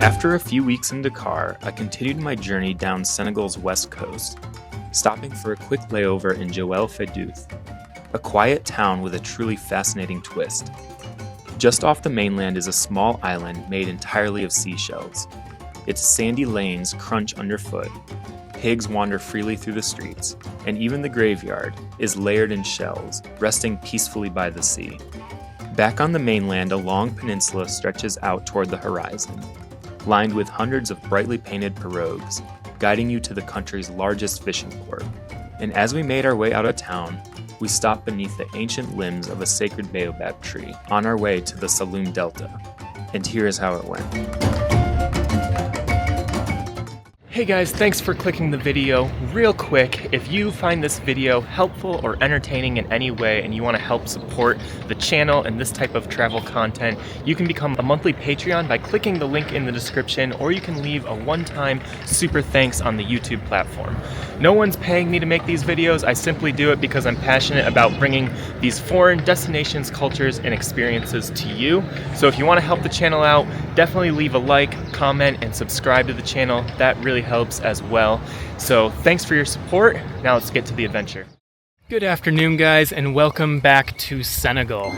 After a few weeks in Dakar, I continued my journey down Senegal's west coast, stopping for a quick layover in Joal Fadiouth, a quiet town with a truly fascinating twist. Just off the mainland is a small island made entirely of seashells. Its sandy lanes crunch underfoot, pigs wander freely through the streets, and even the graveyard is layered in shells, resting peacefully by the sea. Back on the mainland, a long peninsula stretches out toward the horizon, lined with hundreds of brightly painted pirogues, guiding you to the country's largest fishing port. And as we made our way out of town, we stopped beneath the ancient limbs of a sacred baobab tree on our way to the Saloum Delta. And here is how it went. Hey guys, thanks for clicking the video. Real quick, if you find this video helpful or entertaining in any way and you want to help support the channel and this type of travel content, you can become a monthly Patreon by clicking the link in the description, or you can leave a one-time super thanks on the YouTube platform. No one's paying me to make these videos. I simply do it because I'm passionate about bringing these foreign destinations, cultures, and experiences to you. So if you want to help the channel out, definitely leave a like, comment, and subscribe to the channel. That really helps as well. So thanks for your support. Now let's get to the adventure. Good afternoon, guys, and welcome back to Senegal.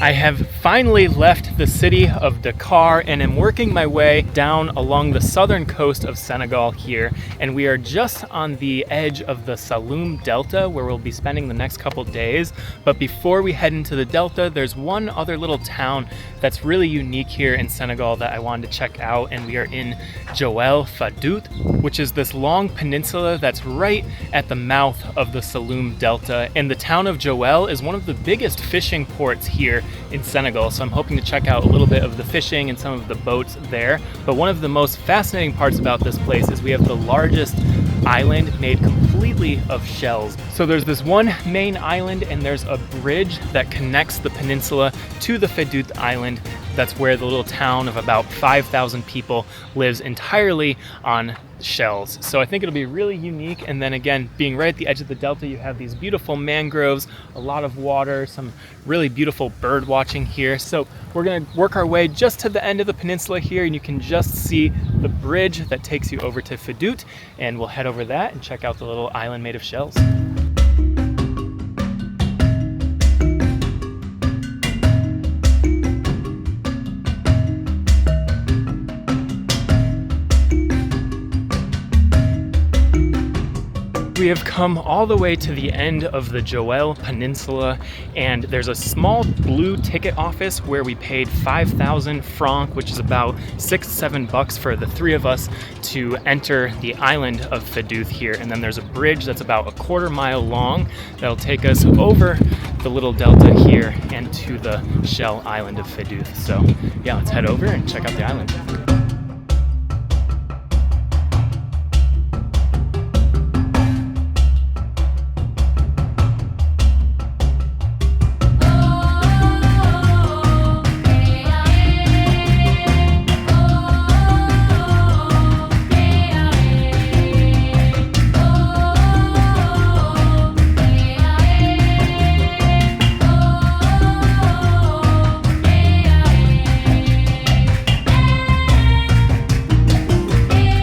I have finally left the city of Dakar and am working my way down along the southern coast of Senegal here, and we are just on the edge of the Saloum Delta where we'll be spending the next couple days. But before we head into the Delta, there's one other little town that's really unique here in Senegal that I wanted to check out, and we are in Joal Fadiouth, which is this long peninsula that's right at the mouth of the Saloum Delta. And the town of Joal is one of the biggest fishing ports here in Senegal, so I'm hoping to check out a little bit of the fishing and some of the boats there. But one of the most fascinating parts about this place is we have the largest island made completely of shells. So there's this one main island, and there's a bridge that connects the peninsula to the Fadiouth island. That's where the little town of about 5,000 people lives entirely on shells. So I think it'll be really unique. And then again, being right at the edge of the delta, you have these beautiful mangroves, a lot of water, some really beautiful bird watching here. So we're gonna work our way just to the end of the peninsula here, and you can just see the bridge that takes you over to Fadiouth, and we'll head over that and check out the little island made of shells. We have come all the way to the end of the Joal Peninsula, and there's a small blue ticket office where we paid 5,000 francs, which is about $6-7 for the three of us to enter the island of Fadiouth here. And then there's a bridge that's about a quarter-mile long that'll take us over the little delta here and to the shell island of Fadiouth. So yeah, let's head over and check out the island.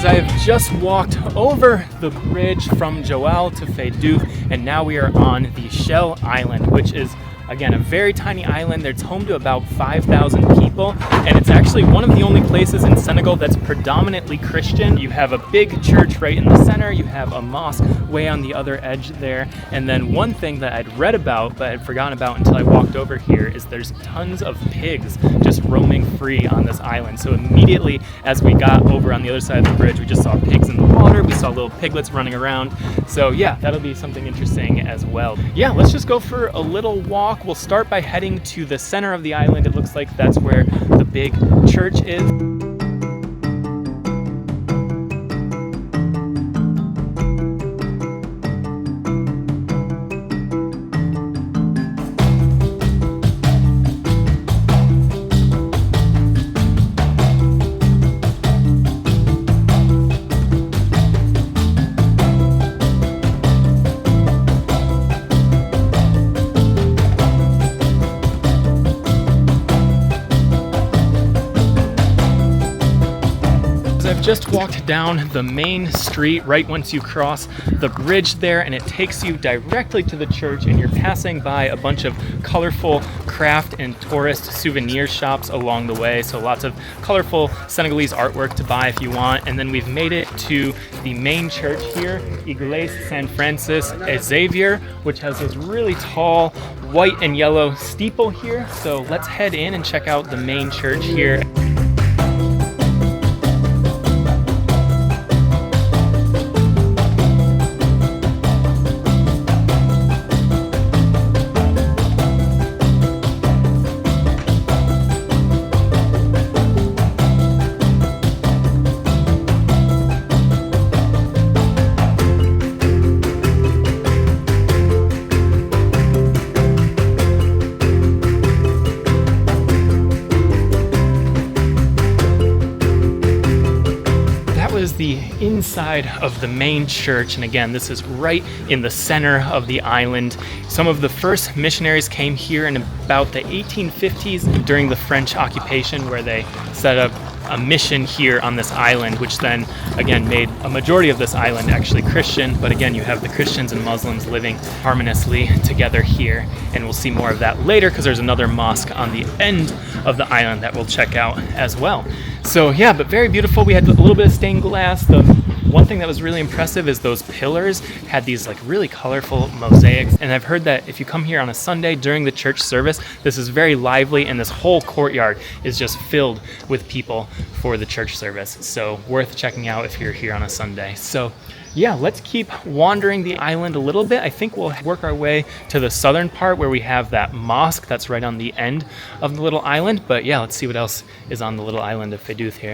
I have just walked over the bridge from Joal to Fadiouth, and now we are on the Shell Island, which is, again, a very tiny island. It's home to about 5,000 people, and it's actually one of the only places in Senegal that's predominantly Christian. You have a big church right in the center, you have a mosque way on the other edge there, and then one thing that I'd read about but I'd forgotten about until I walked over here is there's tons of pigs just roaming free on this island. So immediately as we got over on the other side of the bridge, we just saw pigs in the water, we saw little piglets running around. So yeah, that'll be something interesting as well. Yeah, let's just go for a little walk. We'll start by heading to the center of the island. It looks like that's where the big church is. I've just walked down the main street right once you cross the bridge there, and it takes you directly to the church, and you're passing by a bunch of colorful craft and tourist souvenir shops along the way. So lots of colorful Senegalese artwork to buy if you want. And then we've made it to the main church here, Iglesia San Francis Xavier, which has this really tall white and yellow steeple here. So let's head in and check out the main church here. The inside of the main church, and again, this is right in the center of the island. Some of the first missionaries came here in about the 1850s during the French occupation, where they set up a mission here on this island, which then again made a majority of this island actually Christian. But again, you have the Christians and Muslims living harmoniously together here, and we'll see more of that later because there's another mosque on the end of the island that we'll check out as well. So yeah, but very beautiful. We had a little bit of stained glass. The one thing that was really impressive is those pillars had these like really colorful mosaics. And I've heard that if you come here on a Sunday during the church service, this is very lively, and this whole courtyard is just filled with people for the church service. So worth checking out if you're here on a Sunday. So yeah, let's keep wandering the island a little bit. I think we'll work our way to the southern part where we have that mosque that's right on the end of the little island. But yeah, let's see what else is on the little island of Fadiouth here.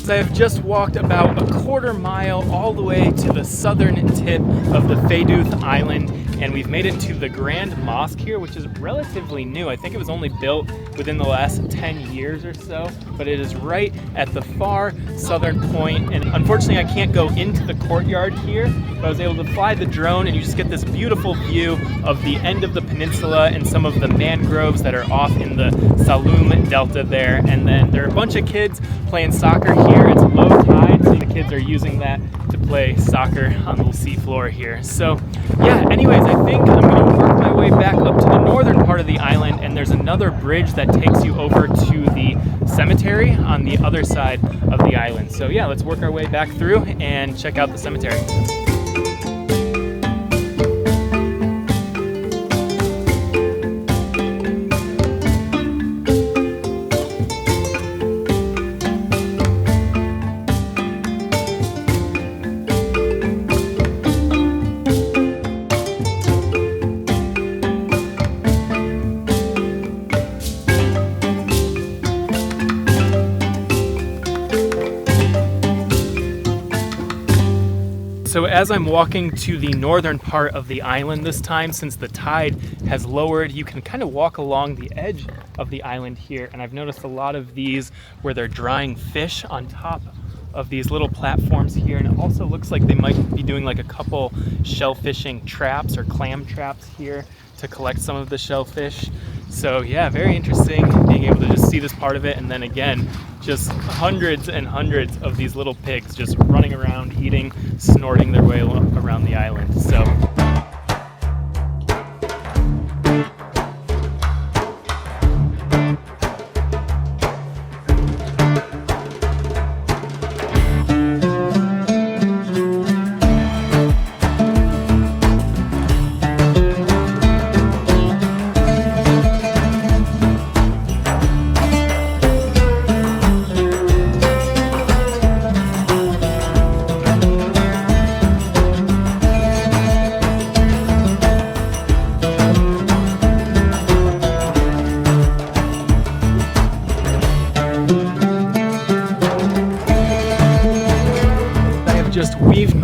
I've just walked about a quarter mile all the way to the southern tip of the Fadiouth Island, and we've made it to the Grand Mosque here, which is relatively new. I think it was only built within the last 10 years or so, but it is right at the far southern point. And unfortunately, I can't go into the courtyard here, but I was able to fly the drone, and you just get this beautiful view of the end of the peninsula and some of the mangroves that are off in the Saloum Delta there. And then there are a bunch of kids playing soccer here. It's low tide, so the kids are using that to play soccer on the seafloor here. So yeah, anyways, I think I'm going to work my way back up to the northern part of the island, and there's another bridge that takes you over to the cemetery on the other side of the island. So yeah, let's work our way back through and check out the cemetery. So as I'm walking to the northern part of the island this time, since the tide has lowered, you can kind of walk along the edge of the island here. And I've noticed a lot of these where they're drying fish on top of these little platforms here. And it also looks like they might be doing like a couple shellfishing traps or clam traps here to collect some of the shellfish. So yeah, very interesting being able to just see this part of it. And then again, just hundreds and hundreds of these little pigs just running around, eating, snorting their way around the island. So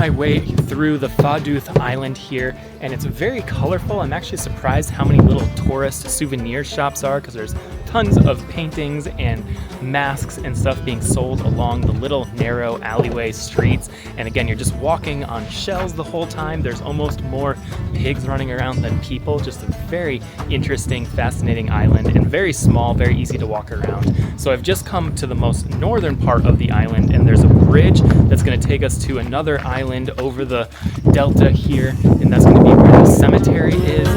my way through the Fadiouth Island here, and it's very colorful. I'm actually surprised how many little tourist souvenir shops are, because there's tons of paintings and masks and stuff being sold along the little narrow alleyway streets. And again, you're just walking on shells the whole time. There's almost more pigs running around than people. Just a very interesting, fascinating island, and very small, very easy to walk around. So I've just come to the most northern part of the island, and there's a bridge that's going to take us to another island over the delta here, and that's going to be where the cemetery is.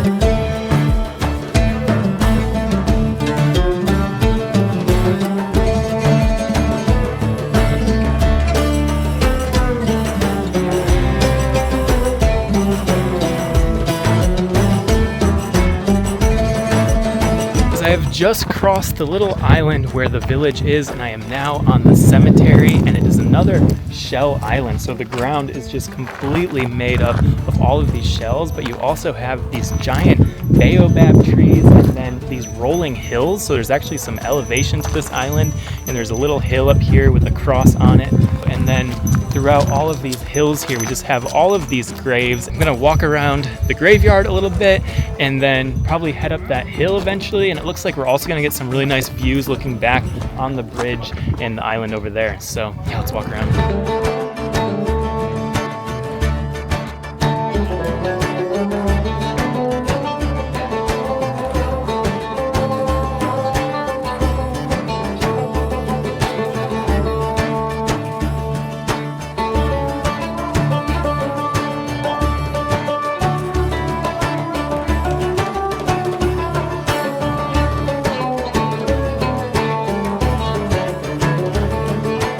I have just crossed the little island where the village is, and I am now on the cemetery, and it is another shell island. So the ground is just completely made up of all of these shells, but you also have these giant baobab trees and then these rolling hills. So there's actually some elevation to this island, and there's a little hill up here with a cross on it. And then throughout all of these hills here, we just have all of these graves. I'm gonna walk around the graveyard a little bit and then probably head up that hill eventually. And it looks like we're also gonna get some really nice views looking back on the bridge and the island over there. So yeah, let's walk around.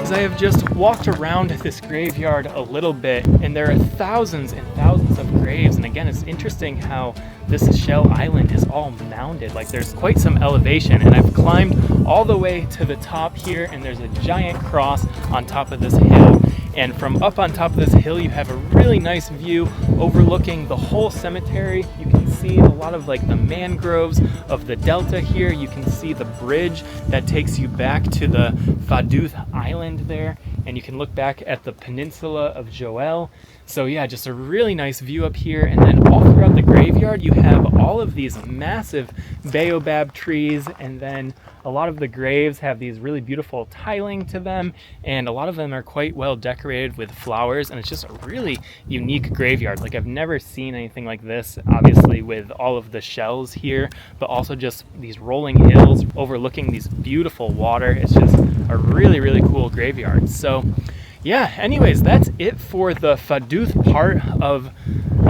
I have just walked around this graveyard a little bit, and there are thousands and thousands of graves. And again, it's interesting how this shell island is all mounded. Like, there's quite some elevation, and I've climbed all the way to the top here, and there's a giant cross on top of this hill. And from up on top of this hill, you have a really nice view overlooking the whole cemetery. You can see a lot of like the mangroves of the delta here. You can see the bridge that takes you back to the Fadiouth Island there. And you can look back at the peninsula of Joal. So yeah, just a really nice view up here. And then all throughout the graveyard, you have all of these massive baobab trees, and then a lot of the graves have these really beautiful tiling to them, and a lot of them are quite well decorated with flowers, and it's just a really unique graveyard. Like, I've never seen anything like this, obviously with all of the shells here, but also just these rolling hills overlooking these beautiful water. It's just a really, really cool graveyard. So yeah, anyways, that's it for the Fadiouth part of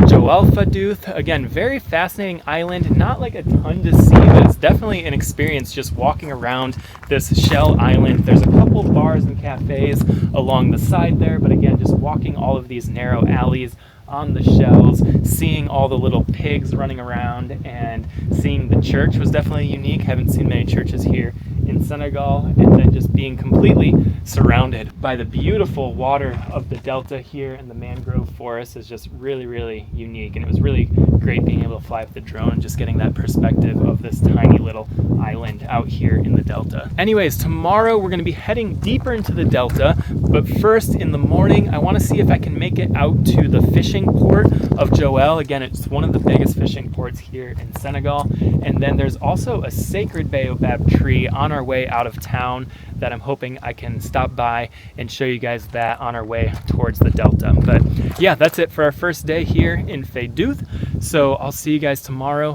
Joal Fadiouth. Again, very fascinating island, not like a ton to see, but it's definitely an experience just walking around this shell island. There's a couple bars and cafes along the side there, but again, just walking all of these narrow alleys on the shells, seeing all the little pigs running around, and seeing the church was definitely unique. Haven't seen many churches here in Senegal, and then just being completely surrounded by the beautiful water of the delta here, and the mangrove forest is just really, really unique. And it was really great being able to fly with the drone and just getting that perspective of this tiny little island out here in the delta. Anyways, tomorrow we're going to be heading deeper into the delta, but first in the morning I want to see if I can make it out to the fishing port of Joal. Again, it's one of the biggest fishing ports here in Senegal. And then there's also a sacred baobab tree on our way out of town that I'm hoping I can stop by and show you guys that on our way towards the delta. But yeah, that's it for our first day here in Fadiouth. So I'll see you guys tomorrow.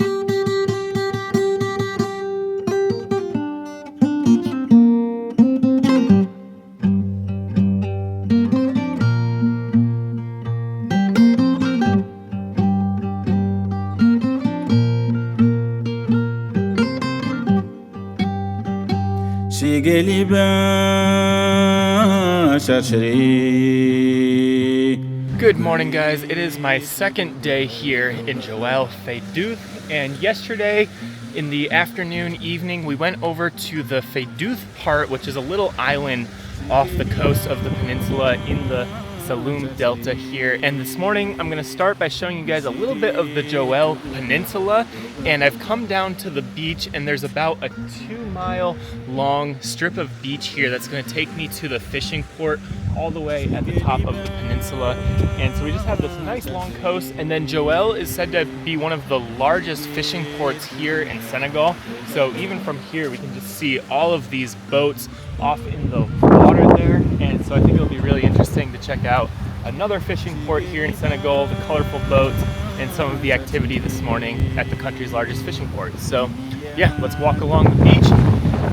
Good morning, guys. It is my second day here in Joal Fadiouth, and yesterday in the afternoon, evening, we went over to the Fadiouth part, which is a little island off the coast of the peninsula in the Saloum Delta here, and this morning I'm going to start by showing you guys a little bit of the Joal Peninsula. And I've come down to the beach, and there's about a 2-mile long strip of beach here that's going to take me to the fishing port all the way at the top of the peninsula. And so we just have this nice long coast, and then Joal is said to be one of the largest fishing ports here in Senegal. So even from here we can just see all of these boats off in the water there, and so I think it'll be really interesting to check out another fishing port here in Senegal, the colorful boats, and some of the activity this morning at the country's largest fishing port. So yeah, let's walk along the beach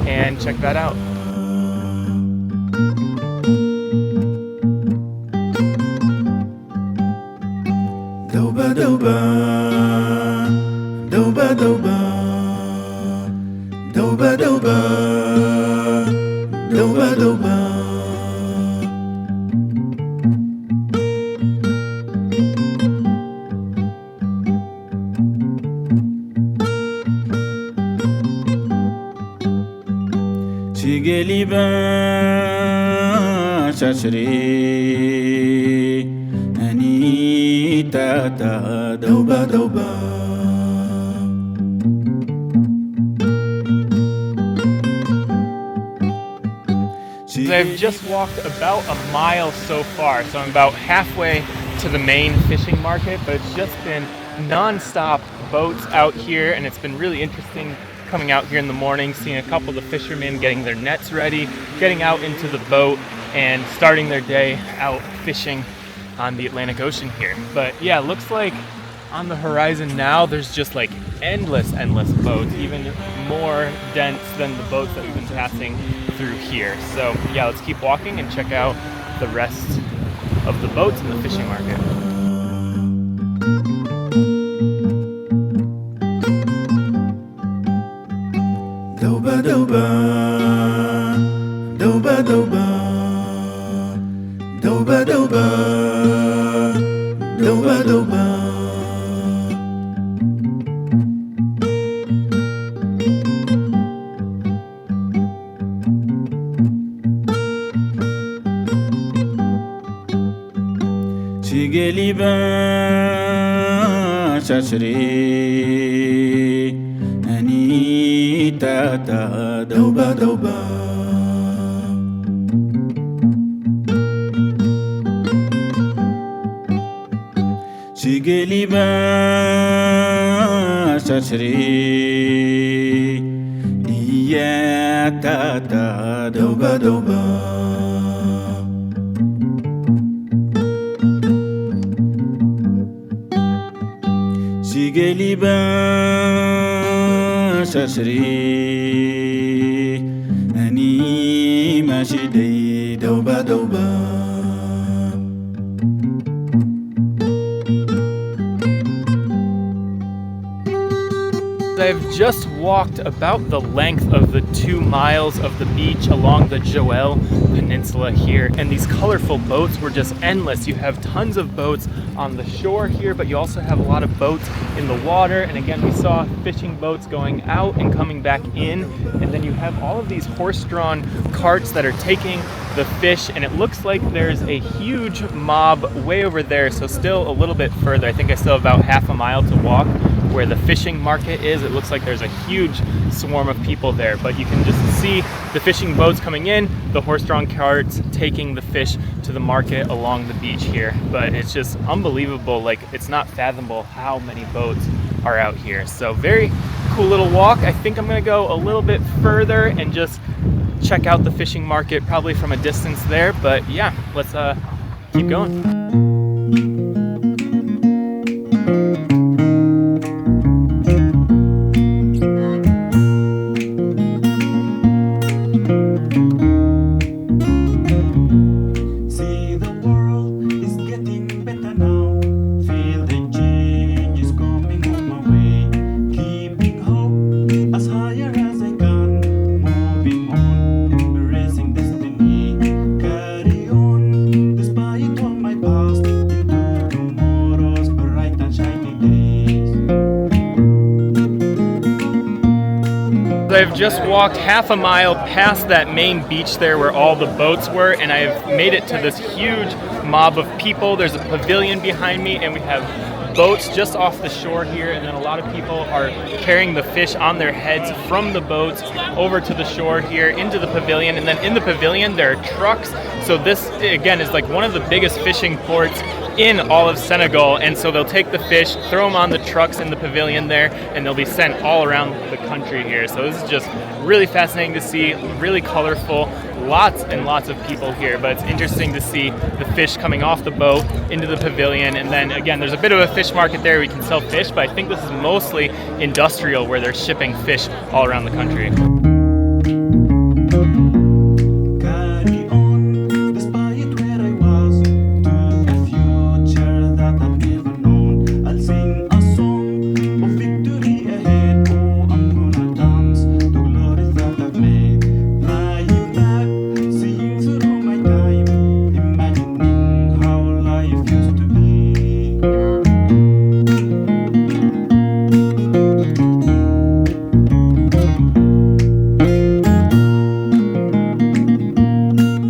and check that out. Doba doba, doba doba, doba doba, doba doba. Chigeli ba chachri, ani tata doba doba. I've just walked about a mile so far, so I'm about halfway to the main fishing market, but it's just been non-stop boats out here, and it's been really interesting coming out here in the morning, seeing a couple of the fishermen getting their nets ready, getting out into the boat and starting their day out fishing on the Atlantic Ocean here. But yeah, it looks like on the horizon now there's just like endless boats, even more dense than the boats that we've been passing through here. So yeah, let's keep walking and check out the rest of the boats in the fishing market. Doba doba, doba doba, doba doba, doba doba. Chigeli ba chachri, ani tata doba doba. Chigeli ba chachri, iya tata doba doba. Chigeli ba chachri, ani mashidei doba doba. I've just walked about the length of the 2 miles of the beach along the Joal Peninsula here, and these colorful boats were just endless. You have tons of boats on the shore here, but you also have a lot of boats in the water, and again we saw fishing boats going out and coming back in, and then you have all of these horse-drawn carts that are taking the fish, and it looks like there's a huge mob way over there, so still a little bit further. I think I still have about half a mile to walk where the fishing market is. It looks like there's a huge swarm of people there, but you can just see the fishing boats coming in, the horse-drawn carts taking the fish to the market along the beach here. But it's just unbelievable, like it's not fathomable how many boats are out here. So very cool little walk. I think I'm gonna go a little bit further and just check out the fishing market, probably from a distance there. But yeah, let's keep going. I've just walked half a mile past that main beach there where all the boats were, and I've made it to this huge mob of people. There's a pavilion behind me, and we have boats just off the shore here, and then a lot of people are carrying the fish on their heads from the boats over to the shore here into the pavilion. And then in the pavilion there are trucks. So this again is like one of the biggest fishing ports in all of Senegal, and so they'll take the fish, throw them on the trucks in the pavilion there, and they'll be sent all around the country here. So this is just really fascinating to see, really colorful, lots and lots of people here, but it's interesting to see the fish coming off the boat into the pavilion. And then again, there's a bit of a fish market there, we can sell fish, but I think this is mostly industrial where they're shipping fish all around the country.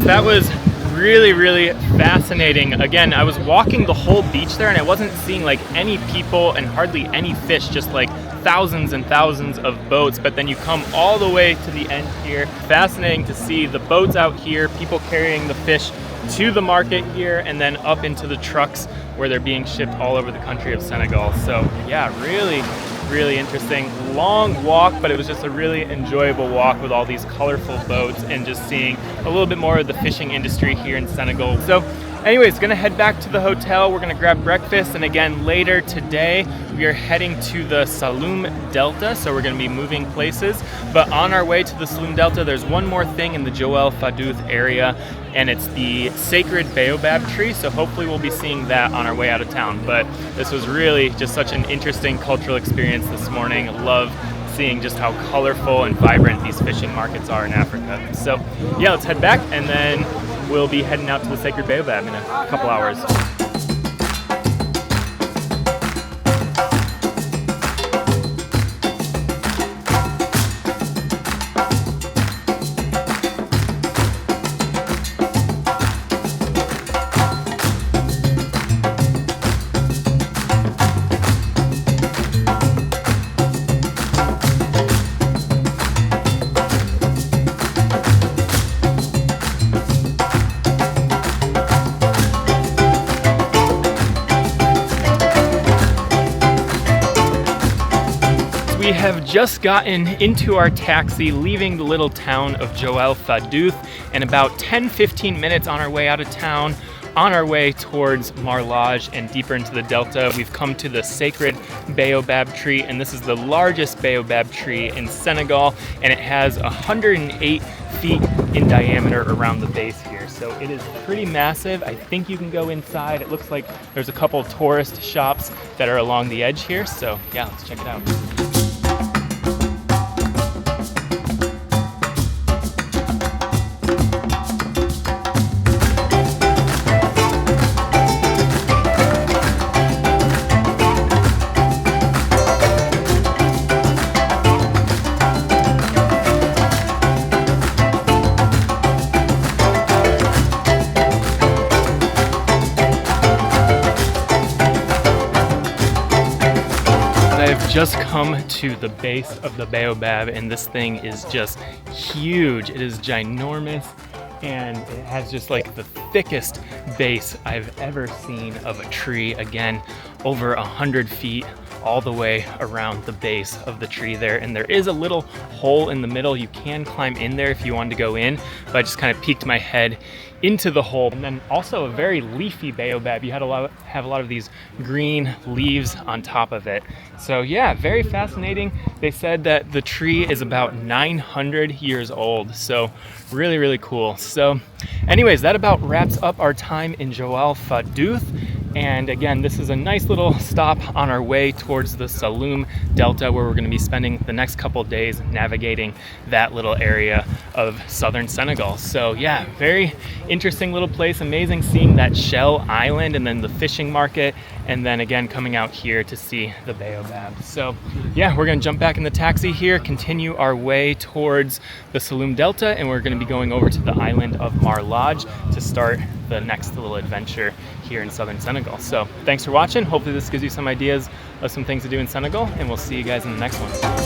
That was really fascinating. Again, I was walking the whole beach there and I wasn't seeing like any people and hardly any fish, just like thousands and thousands of boats. But then you come all the way to the end here. Fascinating to see the boats out here, people carrying the fish to the market here and then up into the trucks where they're being shipped all over the country of Senegal. So yeah, really interesting. Long walk, but it was just a really enjoyable walk with all these colorful boats and just seeing a little bit more of the fishing industry here in Senegal. So anyways, gonna head back to the hotel. We're gonna grab breakfast, and again later today we are heading to the Saloum Delta, so we're gonna be moving places. But on our way to the Saloum Delta, there's one more thing in the Joal Fadiouth area, and it's the sacred baobab tree, so hopefully we'll be seeing that on our way out of town. But this was really just such an interesting cultural experience this morning. Love seeing just how colorful and vibrant these fishing markets are in Africa. So yeah, let's head back, and then we'll be heading out to the sacred baobab in a couple hours. We have just gotten into our taxi, leaving the little town of Joal Fadiouth, and about 10-15 minutes on our way out of town, on our way towards Marlage and deeper into the delta, we've come to the sacred baobab tree, and this is the largest baobab tree in Senegal, and it has 108 feet in diameter around the base here. So it is pretty massive. I think you can go inside. It looks like there's a couple tourist shops that are along the edge here. So yeah, let's check it out. I've just come to the base of the baobab, and this thing is just huge. It is ginormous, and it has just like the thickest base I've ever seen of a tree. Again, over 100 feet all the way around the base of the tree there, and there is a little hole in the middle. You can climb in there if you wanted to go in, but I just kind of peeked my head into the hole. And then also a very leafy baobab. You have a lot of these green leaves on top of it. So yeah, very fascinating. They said that the tree is about 900 years old. So really cool. So anyways, that about wraps up our time in Joal Fadiouth. And again, this is a nice little stop on our way towards the Saloum Delta, where we're going to be spending the next couple of days navigating that little area of southern Senegal. So yeah, very interesting little place. Amazing seeing that shell island and then the fishing market and then again coming out here to see the baobab. So yeah, we're gonna jump back in the taxi here, continue our way towards the Saloum Delta, and we're gonna be going over to the island of Mar Lodge to start the next little adventure here in southern Senegal. So thanks for watching. Hopefully this gives you some ideas of some things to do in Senegal, and we'll see you guys in the next one.